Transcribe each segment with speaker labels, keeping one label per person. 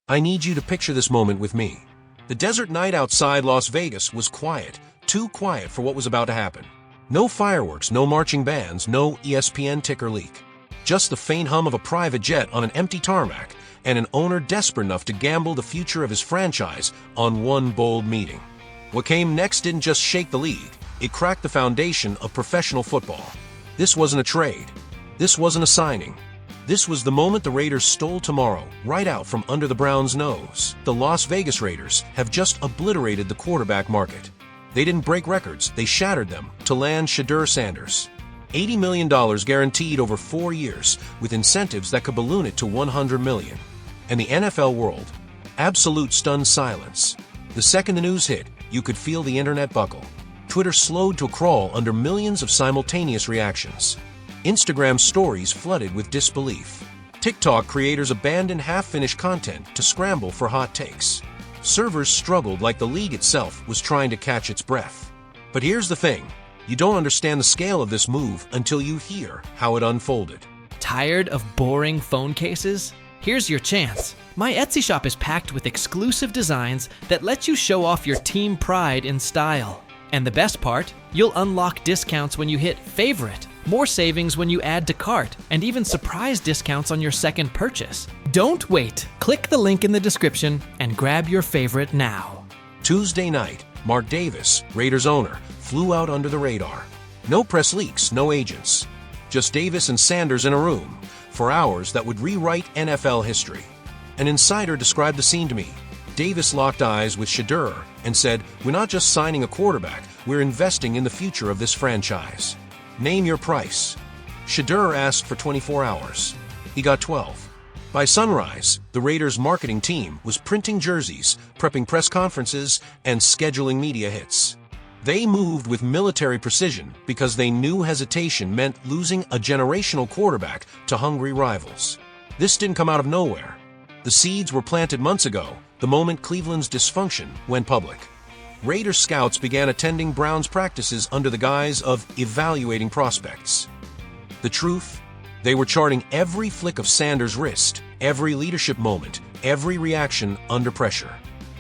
Speaker 1: I need you to picture this moment with me. The desert night outside Las Vegas was quiet, too quiet for what was about to happen. No fireworks, no marching bands, no ESPN ticker leak. Just the faint hum of a private jet on an empty tarmac, and an owner desperate enough to gamble the future of his franchise on one bold meeting. What came next didn't just shake the league, it cracked the foundation of professional football. This wasn't a trade. This wasn't a signing. This was the moment the Raiders stole tomorrow, right out from under the Browns' nose. The Las Vegas Raiders have just obliterated the quarterback market. They didn't break records, they shattered them to land Shedeur Sanders. $80 million guaranteed over 4 years, with incentives that could balloon it to $100 million. And the NFL world, absolute stunned silence. The second the news hit, you could feel the internet buckle. Twitter slowed to a crawl under millions of simultaneous reactions. Instagram stories flooded with disbelief. TikTok creators abandoned half-finished content to scramble for hot takes. Servers struggled like the league itself was trying to catch its breath. But here's the thing, you don't understand the scale of this move until you hear how it unfolded.
Speaker 2: Tired of boring phone cases? Here's your chance. My Etsy shop is packed with exclusive designs that let you show off your team pride in style. And the best part, you'll unlock discounts when you hit favorite, more savings when you add to cart, and even surprise discounts on your second purchase. Don't wait. Click the link in the description and grab your favorite now.
Speaker 1: Tuesday night, Mark Davis, Raiders owner, flew out under the radar. No press leaks, no agents. Just Davis and Sanders in a room for hours that would rewrite NFL history. An insider described the scene to me. Davis locked eyes with Shedeur and said, "We're not just signing a quarterback, we're investing in the future of this franchise. Name your price." Shedeur asked for 24 hours. He got 12. By sunrise, the Raiders' marketing team was printing jerseys, prepping press conferences, and scheduling media hits. They moved with military precision because they knew hesitation meant losing a generational quarterback to hungry rivals. This didn't come out of nowhere. The seeds were planted months ago, the moment Cleveland's dysfunction went public. Raiders scouts began attending Browns practices under the guise of evaluating prospects. The truth? They were charting every flick of Sanders' wrist, every leadership moment, every reaction under pressure.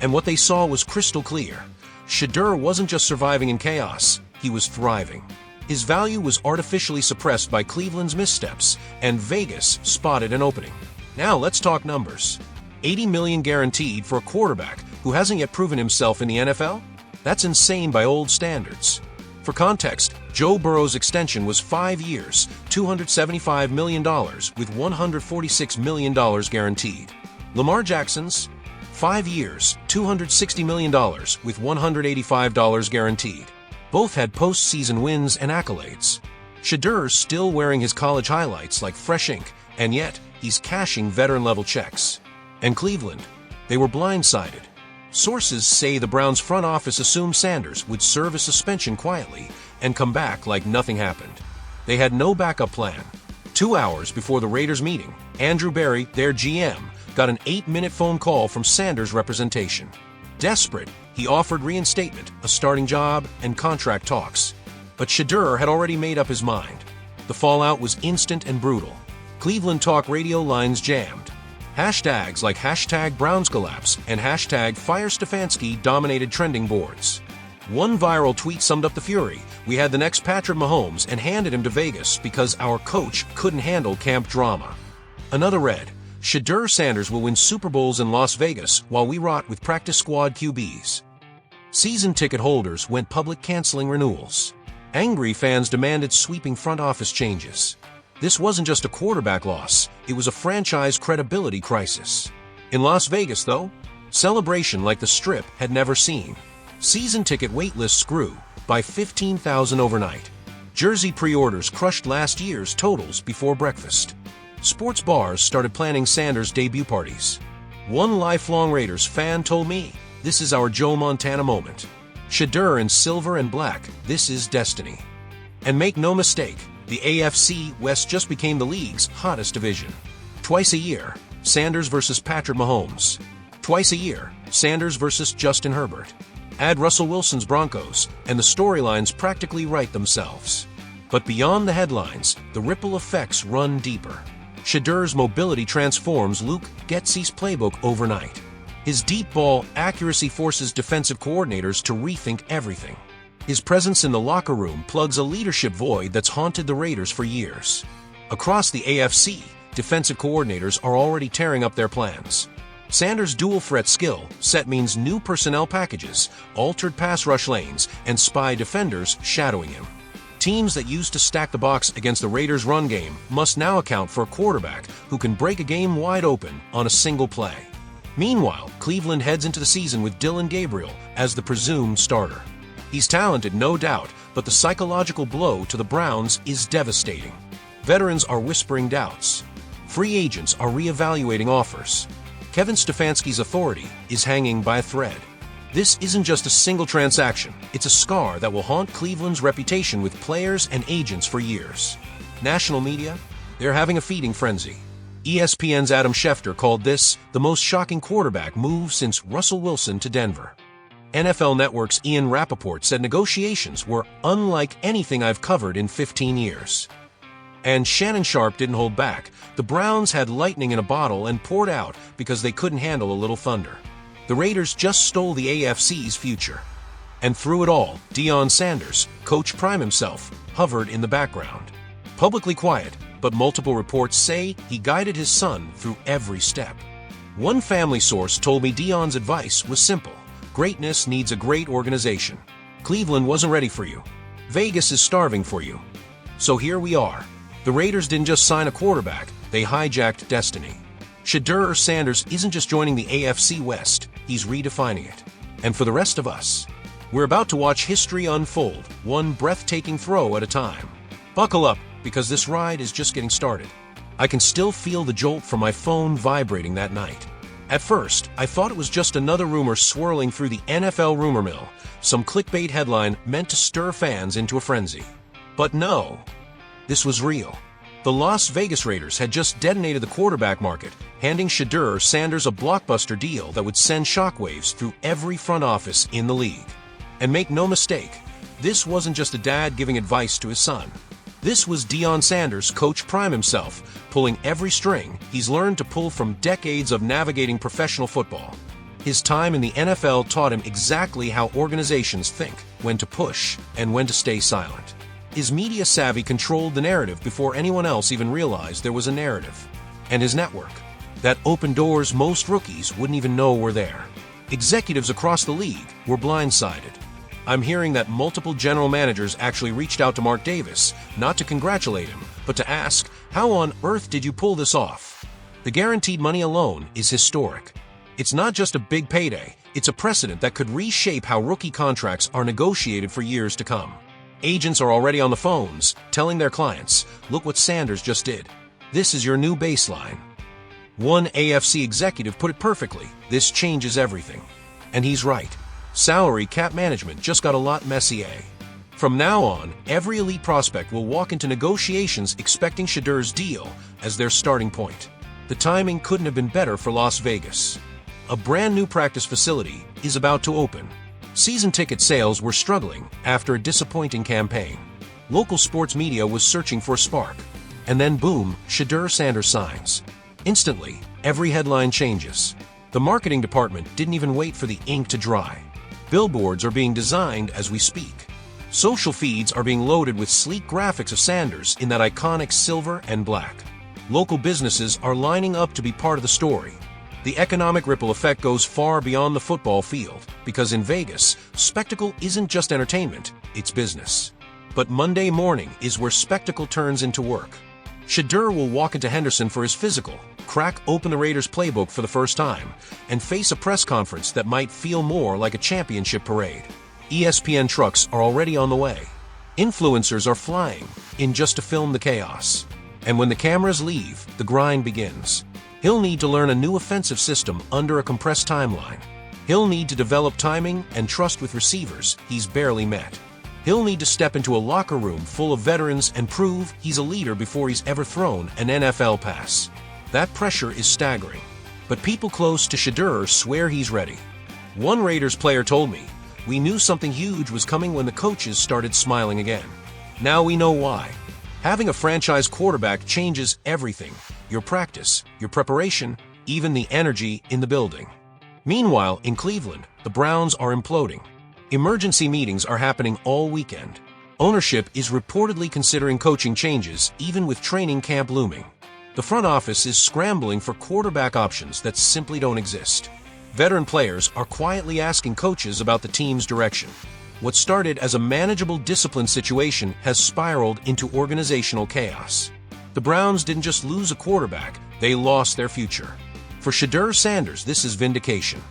Speaker 1: And what they saw was crystal clear. Shedeur wasn't just surviving in chaos, he was thriving. His value was artificially suppressed by Cleveland's missteps, and Vegas spotted an opening. Now let's talk numbers. $80 million guaranteed for a quarterback who hasn't yet proven himself in the NFL? That's insane by old standards. For context, Joe Burrow's extension was 5 years, $275 million, with $146 million guaranteed. Lamar Jackson's 5 years, $260 million, with $185 guaranteed. Both had postseason wins and accolades. Shedeur's still wearing his college highlights like fresh ink, and yet he's cashing veteran-level checks. And Cleveland, they were blindsided. Sources say the Browns front office assumed Sanders would serve a suspension quietly and come back like nothing happened. They had no backup plan. 2 hours before the Raiders meeting, Andrew Berry, their GM, got an 8-minute phone call from Sanders' representation. Desperate, he offered reinstatement, a starting job, and contract talks. But Shedeur had already made up his mind. The fallout was instant and brutal. Cleveland talk radio lines jammed. Hashtags like #BrownsCollapse and #FireStefanski dominated trending boards. One viral tweet summed up the fury. "We had the next Patrick Mahomes and handed him to Vegas because our coach couldn't handle camp drama." Another read, "Shedeur Sanders will win Super Bowls in Las Vegas while we rot with practice squad QBs." Season ticket holders went public canceling renewals. Angry fans demanded sweeping front office changes. This wasn't just a quarterback loss, it was a franchise credibility crisis. In Las Vegas, though, celebration like the Strip had never seen. Season ticket wait lists grew by 15,000 overnight. Jersey pre-orders crushed last year's totals before breakfast. Sports bars started planning Sanders' debut parties. One lifelong Raiders fan told me, "This is our Joe Montana moment. Shedeur in silver and black, this is destiny." And make no mistake, the AFC West just became the league's hottest division. Twice a year, Sanders versus Patrick Mahomes. Twice a year, Sanders versus Justin Herbert. Add Russell Wilson's Broncos, and the storylines practically write themselves. But beyond the headlines, the ripple effects run deeper. Shedeur's mobility transforms Luke Getsy's playbook overnight. His deep ball accuracy forces defensive coordinators to rethink everything. His presence in the locker room plugs a leadership void that's haunted the Raiders for years. Across the AFC, defensive coordinators are already tearing up their plans. Sanders' dual-threat skill set means new personnel packages, altered pass rush lanes, and spy defenders shadowing him. Teams that used to stack the box against the Raiders' run game must now account for a quarterback who can break a game wide open on a single play. Meanwhile, Cleveland heads into the season with Dillon Gabriel as the presumed starter. He's talented, no doubt, but the psychological blow to the Browns is devastating. Veterans are whispering doubts. Free agents are reevaluating offers. Kevin Stefanski's authority is hanging by a thread. This isn't just a single transaction, it's a scar that will haunt Cleveland's reputation with players and agents for years. National media, they're having a feeding frenzy. ESPN's Adam Schefter called this the most shocking quarterback move since Russell Wilson to Denver. NFL Network's Ian Rappaport said negotiations were unlike anything I've covered in 15 years. And Shannon Sharpe didn't hold back. The Browns had lightning in a bottle and poured out because they couldn't handle a little thunder. The Raiders just stole the AFC's future. And through it all, Shedeur Sanders, Coach Prime himself, hovered in the background. Publicly quiet, but multiple reports say he guided his son through every step. One family source told me Deion's advice was simple. Greatness needs a great organization. Cleveland wasn't ready for you. Vegas is starving for you. So here we are. The Raiders didn't just sign a quarterback, they hijacked destiny. Shedeur Sanders isn't just joining the AFC West, he's redefining it. And for the rest of us, we're about to watch history unfold, one breathtaking throw at a time. Buckle up, because this ride is just getting started. I can still feel the jolt from my phone vibrating that night. At first, I thought it was just another rumor swirling through the NFL rumor mill, some clickbait headline meant to stir fans into a frenzy. But no. This was real. The Las Vegas Raiders had just detonated the quarterback market, handing Shedeur Sanders a blockbuster deal that would send shockwaves through every front office in the league. And make no mistake, this wasn't just a dad giving advice to his son. This was Shedeur Sanders, Coach Prime himself, pulling every string he's learned to pull from decades of navigating professional football. His time in the NFL taught him exactly how organizations think, when to push, and when to stay silent. His media savvy controlled the narrative before anyone else even realized there was a narrative. And his network, that opened doors most rookies wouldn't even know were there. Executives across the league were blindsided. I'm hearing that multiple general managers actually reached out to Mark Davis, not to congratulate him, but to ask, how on earth did you pull this off? The guaranteed money alone is historic. It's not just a big payday, it's a precedent that could reshape how rookie contracts are negotiated for years to come. Agents are already on the phones, telling their clients, look what Sanders just did. This is your new baseline. One AFC executive put it perfectly, this changes everything. And he's right. Salary cap management just got a lot messier. From now on, every elite prospect will walk into negotiations expecting Shedeur's deal as their starting point. The timing couldn't have been better for Las Vegas. A brand new practice facility is about to open. Season ticket sales were struggling after a disappointing campaign. Local sports media was searching for a spark. And then boom, Shedeur Sanders signs. Instantly, every headline changes. The marketing department didn't even wait for the ink to dry. Billboards are being designed as we speak. Social feeds are being loaded with sleek graphics of Sanders in that iconic silver and black. Local businesses are lining up to be part of the story. The economic ripple effect goes far beyond the football field, because in Vegas, spectacle isn't just entertainment, it's business. But Monday morning is where spectacle turns into work. Shedeur will walk into Henderson for his physical, crack open the Raiders' playbook for the first time, and face a press conference that might feel more like a championship parade. ESPN trucks are already on the way. Influencers are flying in just to film the chaos. And when the cameras leave, the grind begins. He'll need to learn a new offensive system under a compressed timeline. He'll need to develop timing and trust with receivers he's barely met. He'll need to step into a locker room full of veterans and prove he's a leader before he's ever thrown an NFL pass. That pressure is staggering. But people close to Shedeur swear he's ready. One Raiders player told me, we knew something huge was coming when the coaches started smiling again. Now we know why. Having a franchise quarterback changes everything. your practice, your preparation, even the energy in the building. Meanwhile, in Cleveland, the Browns are imploding. Emergency meetings are happening all weekend. Ownership is reportedly considering coaching changes, even with training camp looming. The front office is scrambling for quarterback options that simply don't exist. Veteran players are quietly asking coaches about the team's direction. What started as a manageable discipline situation has spiraled into organizational chaos. The Browns didn't just lose a quarterback, they lost their future. For Shedeur Sanders, this is vindication.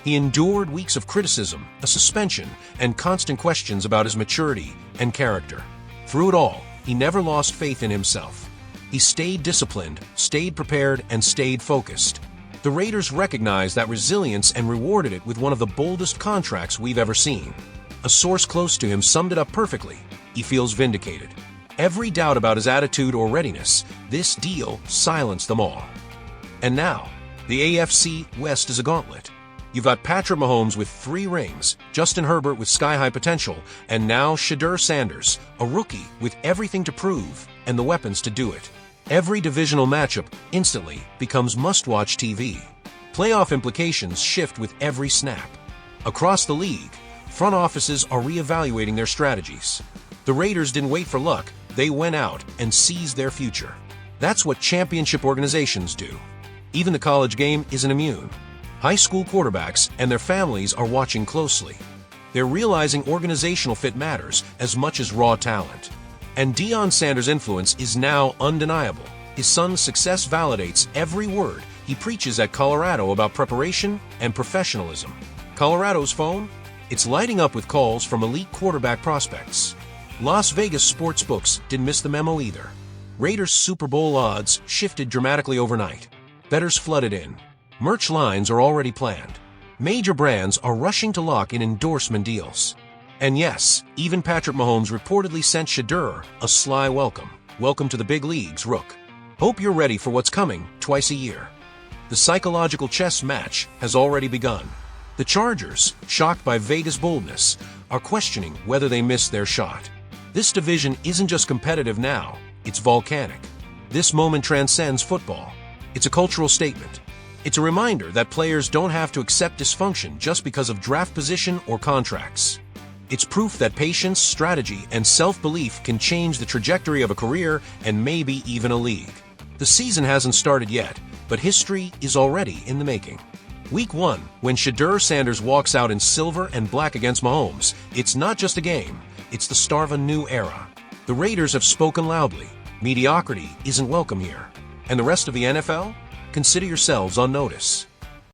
Speaker 1: He endured weeks of criticism, a suspension, and constant questions about his maturity and character. Through it all, he never lost faith in himself. He stayed disciplined, stayed prepared, and stayed focused. The Raiders recognized that resilience and rewarded it with one of the boldest contracts we've ever seen. A source close to him summed it up perfectly. He feels vindicated. Every doubt about his attitude or readiness, this deal silenced them all. And now, the AFC West is a gauntlet. You've got Patrick Mahomes with 3 rings, Justin Herbert with sky-high potential, and now Shedeur Sanders, a rookie with everything to prove and the weapons to do it. Every divisional matchup instantly becomes must-watch TV. Playoff implications shift with every snap. Across the league, front offices are reevaluating their strategies. The Raiders didn't wait for luck, they went out and seized their future. That's what championship organizations do. Even the college game isn't immune. High school quarterbacks and their families are watching closely. They're realizing organizational fit matters as much as raw talent. And Deion Sanders' influence is now undeniable. His son's success validates every word he preaches at Colorado about preparation and professionalism. Colorado's phone? It's lighting up with calls from elite quarterback prospects. Las Vegas sportsbooks didn't miss the memo either. Raiders' Super Bowl odds shifted dramatically overnight. Bettors flooded in. Merch lines are already planned. Major brands are rushing to lock in endorsement deals. And yes, even Patrick Mahomes reportedly sent Shedeur a sly welcome. Welcome to the big leagues, Rook. Hope you're ready for what's coming twice a year. The psychological chess match has already begun. The Chargers, shocked by Vegas' boldness, are questioning whether they missed their shot. This division isn't just competitive now, it's volcanic. This moment transcends football. It's a cultural statement. It's a reminder that players don't have to accept dysfunction just because of draft position or contracts. It's proof that patience, strategy, and self-belief can change the trajectory of a career and maybe even a league. The season hasn't started yet, but history is already in the making. Week 1, when Shedeur Sanders walks out in silver and black against Mahomes, it's not just a game, it's the start of a new era. The Raiders have spoken loudly. Mediocrity isn't welcome here. And the rest of the NFL? Consider yourselves on notice.